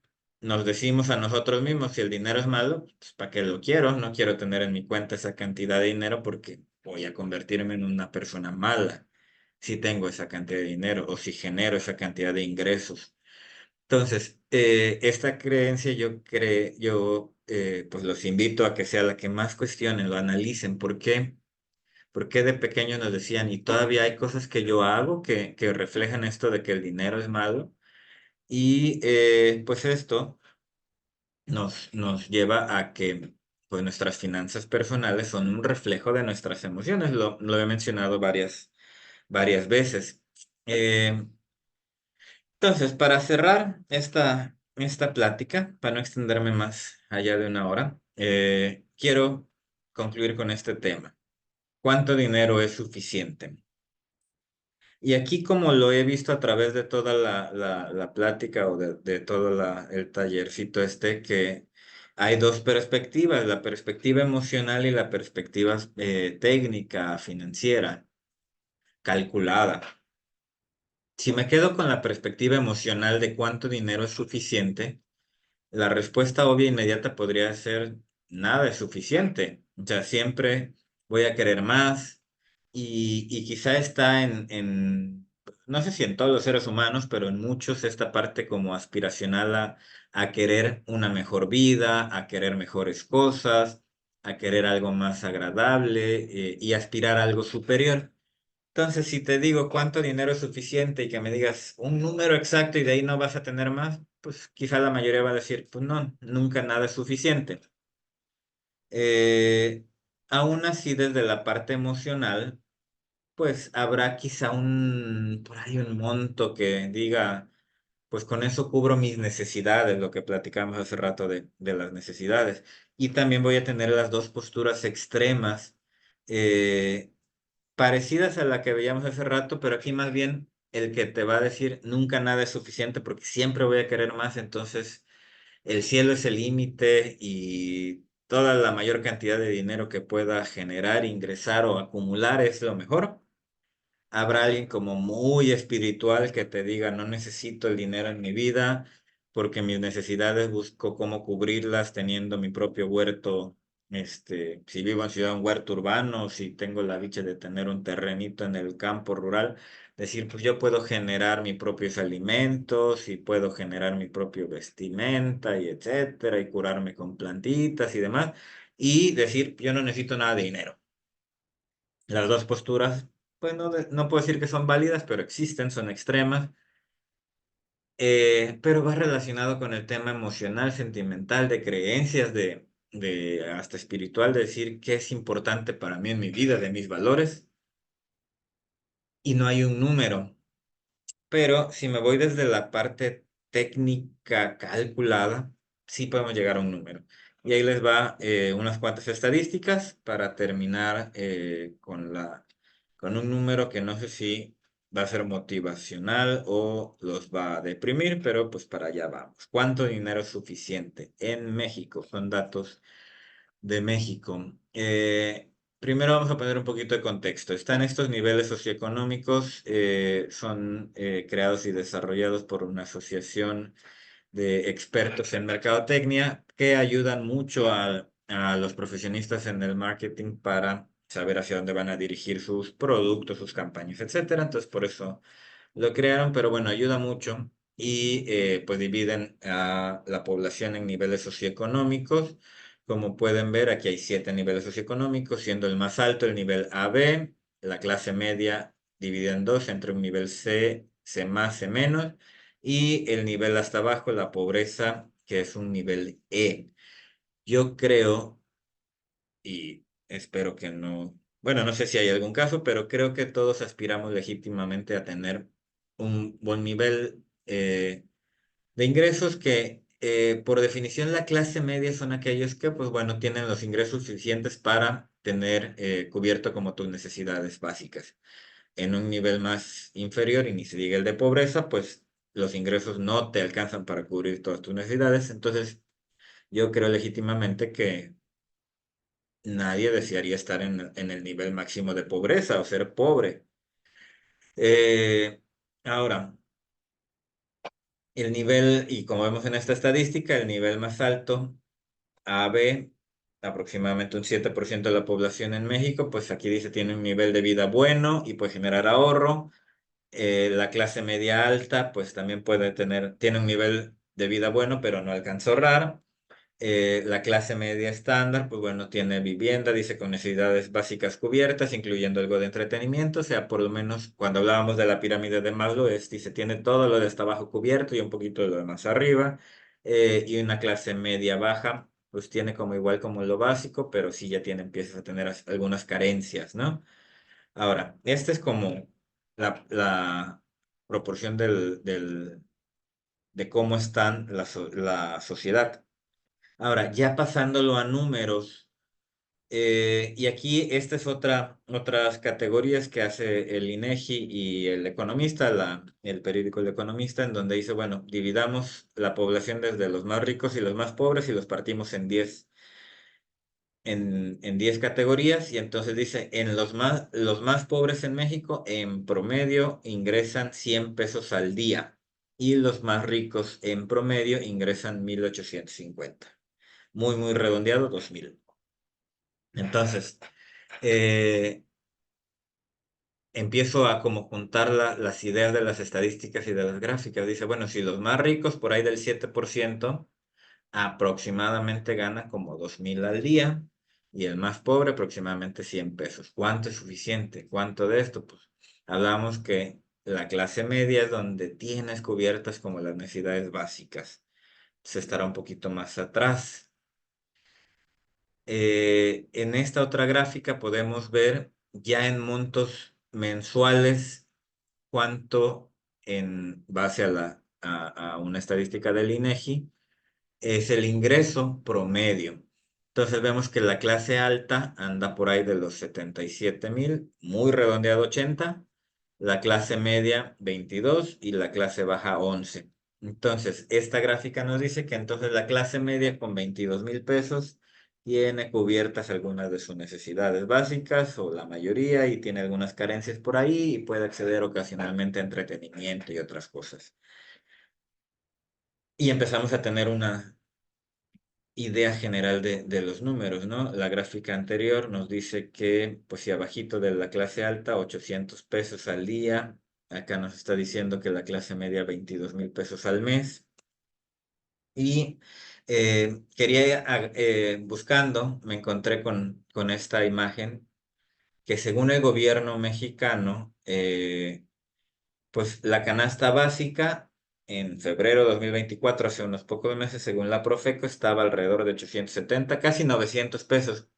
nos decimos a nosotros mismos, si el dinero es malo, pues ¿para qué lo quiero? No quiero tener en mi cuenta esa cantidad de dinero porque voy a convertirme en una persona mala si tengo esa cantidad de dinero o si genero esa cantidad de ingresos. Entonces, esta creencia pues los invito a que sea la que más cuestionen, lo analicen. ¿Por qué? Porque de pequeños nos decían, y todavía hay cosas que yo hago que reflejan esto de que el dinero es malo. Y pues esto nos lleva a que pues nuestras finanzas personales son un reflejo de nuestras emociones. Lo he mencionado varias veces. Eh, Entonces, para cerrar esta plática, para no extenderme más allá de una hora, quiero concluir con este tema. ¿Cuánto dinero es suficiente? Y aquí, como lo he visto a través de toda la plática o de todo el tallercito que hay dos perspectivas, la perspectiva emocional y la perspectiva técnica, financiera, calculada. Si me quedo con la perspectiva emocional de cuánto dinero es suficiente, la respuesta obvia e inmediata podría ser nada es suficiente. O sea, siempre voy a querer más y quizá está no sé si en todos los seres humanos, pero en muchos esta parte como aspiracional a querer una mejor vida, a querer mejores cosas, a querer algo más agradable y aspirar a algo superior. Entonces, si te digo cuánto dinero es suficiente y que me digas un número exacto y de ahí no vas a tener más, pues quizá la mayoría va a decir, pues no, nunca nada es suficiente. Eh, Aún así, desde la parte emocional, pues habrá quizá por ahí un monto que diga, pues con eso cubro mis necesidades, lo que platicamos hace rato de las necesidades. Y también voy a tener las dos posturas extremas. eh, Parecidas a la que veíamos hace rato, pero aquí más bien el que te va a decir nunca nada es suficiente porque siempre voy a querer más, entonces el cielo es el límite y toda la mayor cantidad de dinero que pueda generar, ingresar o acumular es lo mejor. Habrá alguien como muy espiritual que te diga, no necesito el dinero en mi vida porque mis necesidades busco cómo cubrirlas teniendo mi propio huerto. Si vivo en ciudad, un huerto urbano, si tengo la dicha de tener un terrenito en el campo rural, decir, pues yo puedo generar mis propios alimentos y puedo generar mi propio vestimenta y etcétera, y curarme con plantitas y demás, y decir, yo no necesito nada de dinero. Las dos posturas, pues no puedo decir que son válidas, pero existen, son extremas, pero va relacionado con el tema emocional, sentimental, de creencias, de hasta espiritual, de decir qué es importante para mí en mi vida, de mis valores, y no hay un número. Pero si me voy desde la parte técnica calculada, sí podemos llegar a un número. Y ahí les va unas cuantas estadísticas para terminar con un número que no sé si va a ser motivacional o los va a deprimir, pero pues para allá vamos. ¿Cuánto dinero es suficiente en México? Son datos de México. Primero vamos a poner un poquito de contexto. Están estos niveles socioeconómicos, son creados y desarrollados por una asociación de expertos en mercadotecnia que ayudan mucho a los profesionistas en el marketing para saber hacia dónde van a dirigir sus productos, sus campañas, etcétera. Entonces, por eso lo crearon, pero bueno, ayuda mucho y pues dividen a la población en niveles socioeconómicos. Como pueden ver, aquí hay 7 niveles socioeconómicos, siendo el más alto el nivel AB, la clase media divide en dos, entre un nivel C, C más, C menos, y el nivel hasta abajo, la pobreza, que es un nivel E. Yo creo, y espero que no, bueno, no sé si hay algún caso, pero creo que todos aspiramos legítimamente a tener un buen nivel de ingresos que por definición la clase media son aquellos que, pues bueno, tienen los ingresos suficientes para tener cubierto como tus necesidades básicas. En un nivel más inferior, y ni se diga el de pobreza, pues los ingresos no te alcanzan para cubrir todas tus necesidades. Entonces, yo creo legítimamente que nadie desearía estar en el nivel máximo de pobreza o ser pobre. Eh, ahora, el nivel, y como vemos en esta estadística, el nivel más alto, AB, aproximadamente un 7% de la población en México, pues aquí dice tiene un nivel de vida bueno y puede generar ahorro. La clase media alta, pues también puede tener, tiene un nivel de vida bueno, pero no alcanza a ahorrar. La clase media estándar, pues bueno, tiene vivienda, dice con necesidades básicas cubiertas, incluyendo algo de entretenimiento, o sea, por lo menos cuando hablábamos de la pirámide de Maslow, dice, tiene todo lo de hasta abajo cubierto y un poquito de lo demás arriba. Y una clase media baja, pues tiene como igual como lo básico, pero sí ya tiene, empiezas a tener algunas carencias, ¿no? Ahora, esta es como la proporción de cómo están la sociedad. Ahora, ya pasándolo a números, y aquí esta es otras categorías que hace el INEGI y el Economista, el periódico El Economista, en donde dice, bueno, dividamos la población desde los más ricos y los más pobres y los partimos en 10 categorías, y entonces dice, en los más pobres en México en promedio ingresan 100 pesos al día y los más ricos en promedio ingresan 1,850. Muy, muy redondeado, 2,000. Entonces, eh, empiezo a como juntar las ideas de las estadísticas y de las gráficas. Dice, bueno, si los más ricos, por ahí del 7%, aproximadamente gana como 2,000 al día, y el más pobre aproximadamente 100 pesos. ¿Cuánto es suficiente? ¿Cuánto de esto? Pues hablamos que la clase media es donde tienes cubiertas como las necesidades básicas. Se estará un poquito más atrás. En esta otra gráfica podemos ver ya en montos mensuales cuánto, en base a una estadística del INEGI, es el ingreso promedio. Entonces vemos que la clase alta anda por ahí de los 77,000, muy redondeado 80, la clase media 22 y la clase baja 11. Entonces, esta gráfica nos dice que entonces la clase media con 22,000 pesos tiene cubiertas algunas de sus necesidades básicas o la mayoría, y tiene algunas carencias por ahí y puede acceder ocasionalmente a entretenimiento y otras cosas. Y empezamos a tener una idea general de los números, ¿no? La gráfica anterior nos dice que, pues si abajito de la clase alta, 800 pesos al día. Acá nos está diciendo que la clase media, 22,000 pesos al mes. Y buscando, me encontré con esta imagen que según el gobierno mexicano, pues la canasta básica en febrero de 2024, hace unos pocos meses, según la Profeco, estaba alrededor de 870, casi 900 pesos.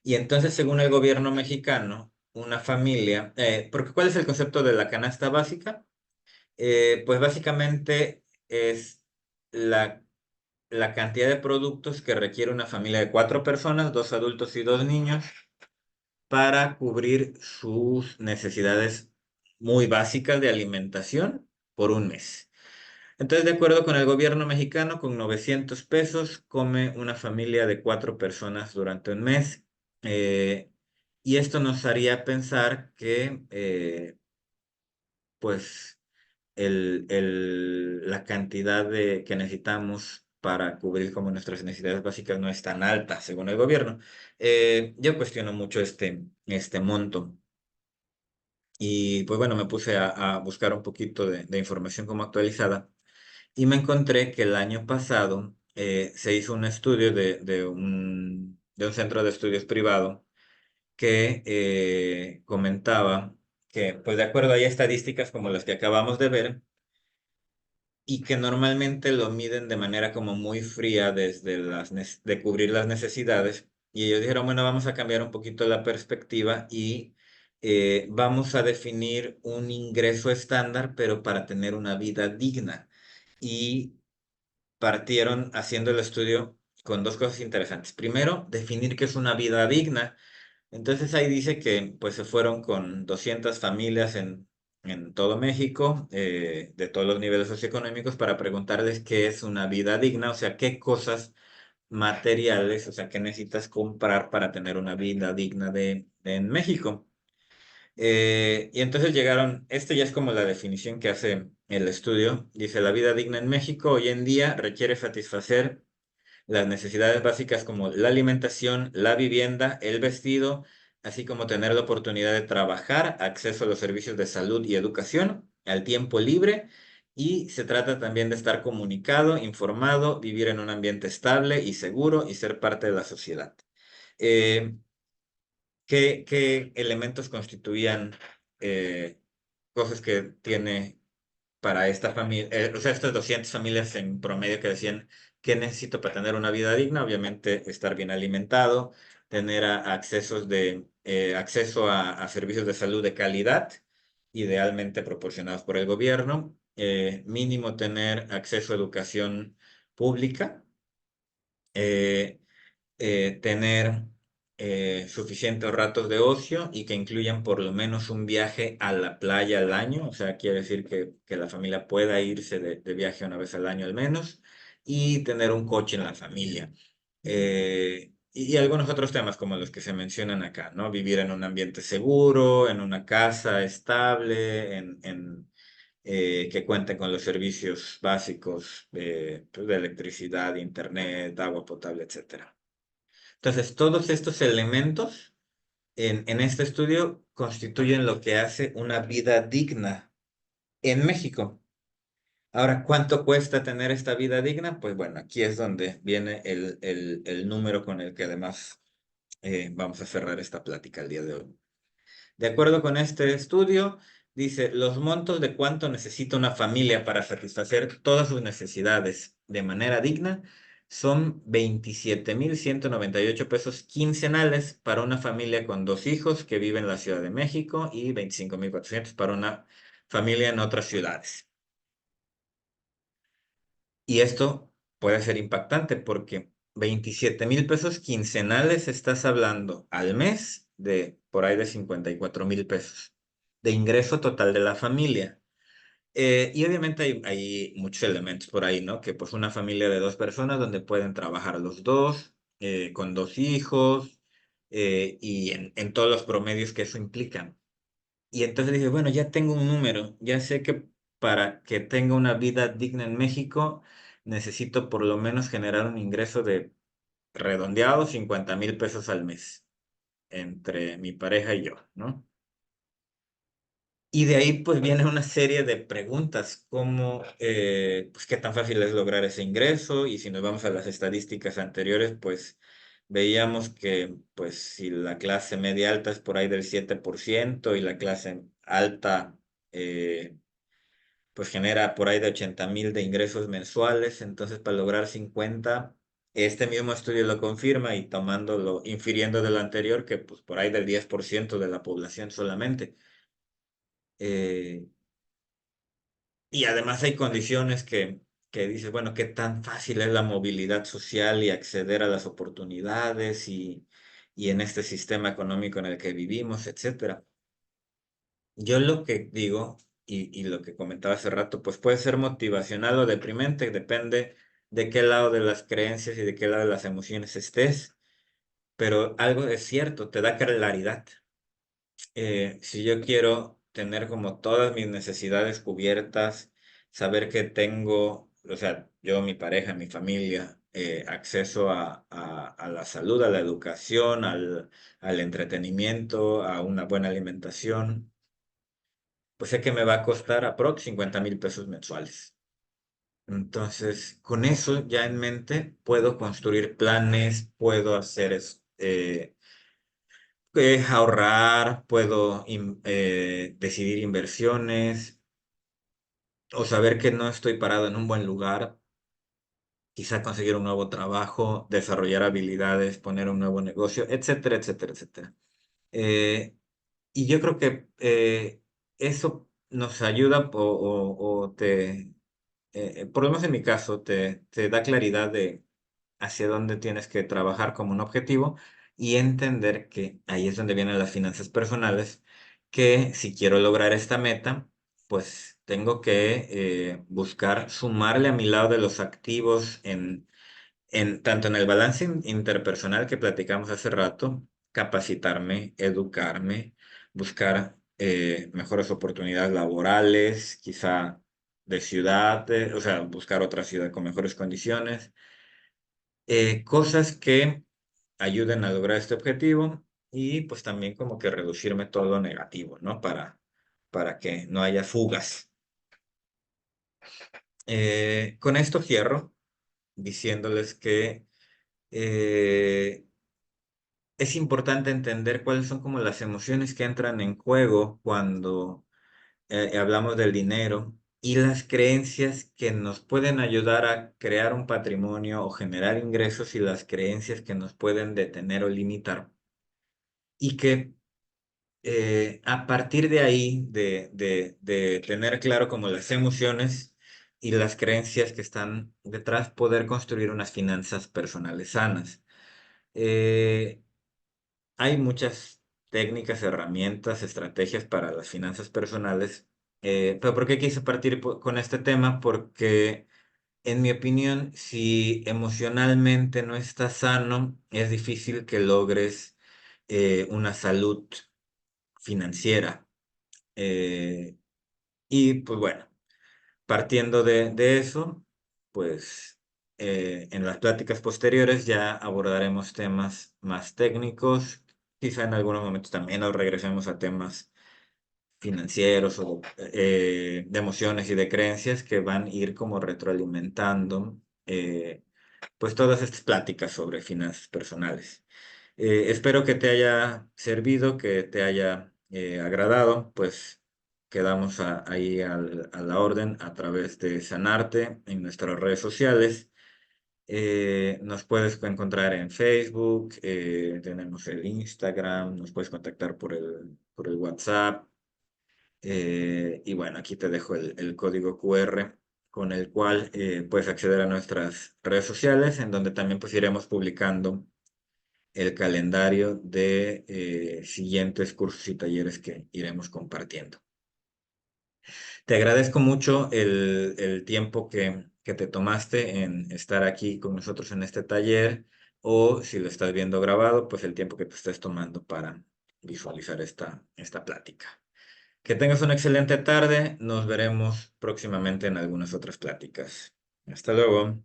Y entonces, según el gobierno mexicano, una familia, porque ¿cuál es el concepto de la canasta básica? Pues básicamente es la, la cantidad de productos que requiere una familia de 4 personas, 2 adultos y 2 niños, para cubrir sus necesidades muy básicas de alimentación por un mes. Entonces, de acuerdo con el gobierno mexicano, con 900 pesos come una familia de 4 personas durante un mes. Eh, y esto nos haría pensar que, pues, la cantidad que necesitamos para cubrir como nuestras necesidades básicas no es tan alta, según el gobierno. Yo cuestiono mucho este monto. Y pues bueno, me puse a buscar un poquito de información como actualizada y me encontré que el año pasado se hizo un estudio de un centro de estudios privado que comentaba que, pues de acuerdo, hay estadísticas como las que acabamos de ver y que normalmente lo miden de manera como muy fría desde de cubrir las necesidades. Y ellos dijeron, bueno, vamos a cambiar un poquito la perspectiva y vamos a definir un ingreso estándar, pero para tener una vida digna. Y partieron haciendo el estudio con dos cosas interesantes. Primero, definir qué es una vida digna. Entonces ahí dice que pues se fueron con 200 familias en todo México, de todos los niveles socioeconómicos, para preguntarles qué es una vida digna, o sea, qué cosas materiales, o sea, qué necesitas comprar para tener una vida digna en México. Y entonces llegaron, esto ya es como la definición que hace el estudio, dice, la vida digna en México hoy en día requiere satisfacer las necesidades básicas como la alimentación, la vivienda, el vestido, así como tener la oportunidad de trabajar, acceso a los servicios de salud y educación, al tiempo libre, y se trata también de estar comunicado, informado, vivir en un ambiente estable y seguro y ser parte de la sociedad. Eh, ¿qué elementos constituían cosas que tiene para esta familia, o sea, estas 200 familias en promedio que decían qué necesito para tener una vida digna? Obviamente estar bien alimentado, tener acceso a servicios de salud de calidad, idealmente proporcionados por el gobierno, mínimo tener acceso a educación pública, eh, tener suficientes ratos de ocio y que incluyan por lo menos un viaje a la playa al año, o sea, quiere decir que la familia pueda irse de viaje una vez al año al menos, y tener un coche en la familia. Y algunos otros temas como los que se mencionan acá, ¿no? Vivir en un ambiente seguro, en una casa estable, que cuente con los servicios básicos pues, de electricidad, internet, agua potable, etcétera. Entonces, todos estos elementos en este estudio constituyen lo que hace una vida digna en México. Ahora, ¿cuánto cuesta tener esta vida digna? Pues bueno, aquí es donde viene el número con el que además vamos a cerrar esta plática el día de hoy. De acuerdo con este estudio, dice, los montos de cuánto necesita una familia para satisfacer todas sus necesidades de manera digna son 27,198 pesos quincenales para una familia con 2 hijos que vive en la Ciudad de México y 25,400 para una familia en otras ciudades. Y esto puede ser impactante porque 27,000 pesos quincenales estás hablando al mes de por ahí de 54,000 pesos de ingreso total de la familia. Y obviamente hay muchos elementos por ahí, ¿no? Que pues una familia de 2 personas donde pueden trabajar los dos, con 2 hijos, y en todos los promedios que eso implica. Y entonces dije, bueno, ya tengo un número, ya sé que para que tenga una vida digna en México necesito por lo menos generar un ingreso de redondeado 50,000 pesos al mes entre mi pareja y yo, ¿no? Y de ahí pues viene una serie de preguntas como, pues qué tan fácil es lograr ese ingreso, y si nos vamos a las estadísticas anteriores, pues veíamos que pues si la clase media alta es por ahí del 7% y la clase alta eh, pues genera por ahí de 80,000 de ingresos mensuales, entonces para lograr 50, este mismo estudio lo confirma y tomándolo, infiriendo de lo anterior, que pues por ahí del 10% de la población solamente. Eh, Y además hay condiciones que dices, bueno, qué tan fácil es la movilidad social y acceder a las oportunidades y en este sistema económico en el que vivimos, etcétera. Yo lo que digo y lo que comentaba hace rato, pues puede ser motivacional o deprimente, depende de qué lado de las creencias y de qué lado de las emociones estés, pero algo es cierto, te da claridad. Si yo quiero tener como todas mis necesidades cubiertas, saber que tengo, o sea, yo, mi pareja, mi familia, acceso a la salud, a la educación, al entretenimiento, a una buena alimentación, pues sé que me va a costar aprox 50,000 pesos mensuales. Entonces, con eso ya en mente, puedo construir planes, puedo hacer ahorrar, puedo decidir inversiones o saber que no estoy parado en un buen lugar, quizá conseguir un nuevo trabajo, desarrollar habilidades, poner un nuevo negocio, etcétera, etcétera, etcétera. Eh, y yo creo que eso nos ayuda por lo menos en mi caso, te da claridad de hacia dónde tienes que trabajar como un objetivo y entender que ahí es donde vienen las finanzas personales, que si quiero lograr esta meta, pues tengo que buscar sumarle a mi lado de los activos tanto en el balance interpersonal que platicamos hace rato, capacitarme, educarme, buscar mejores oportunidades laborales, quizá de ciudad, o sea, buscar otra ciudad con mejores condiciones, cosas que ayuden a lograr este objetivo y pues también como que reducirme todo lo negativo, ¿no? Para que no haya fugas. Con esto cierro diciéndoles que eh, es importante entender cuáles son como las emociones que entran en juego cuando hablamos del dinero y las creencias que nos pueden ayudar a crear un patrimonio o generar ingresos y las creencias que nos pueden detener o limitar. Y que a partir de ahí, de tener claro como las emociones y las creencias que están detrás, poder construir unas finanzas personales sanas. Eh, Hay muchas técnicas, herramientas, estrategias para las finanzas personales, pero ¿por qué quise partir con este tema? Porque, en mi opinión, si emocionalmente no estás sano, es difícil que logres una salud financiera. Eh, y pues bueno, partiendo de eso, pues en las pláticas posteriores ya abordaremos temas más técnicos. Quizá en algunos momentos también nos regresemos a temas financieros o de emociones y de creencias que van a ir como retroalimentando pues todas estas pláticas sobre finanzas personales. Espero que te haya servido, que te haya agradado, pues quedamos ahí a la orden a través de Sanarte en nuestras redes sociales. Nos puedes encontrar en Facebook, tenemos el Instagram, nos puedes contactar por el WhatsApp. Y bueno, aquí te dejo el código QR con el cual puedes acceder a nuestras redes sociales, en donde también pues iremos publicando el calendario de siguientes cursos y talleres que iremos compartiendo. Te agradezco mucho el tiempo que te tomaste en estar aquí con nosotros en este taller, o si lo estás viendo grabado, pues el tiempo que te estés tomando para visualizar esta plática. Que tengas una excelente tarde. Nos veremos próximamente en algunas otras pláticas. Hasta luego.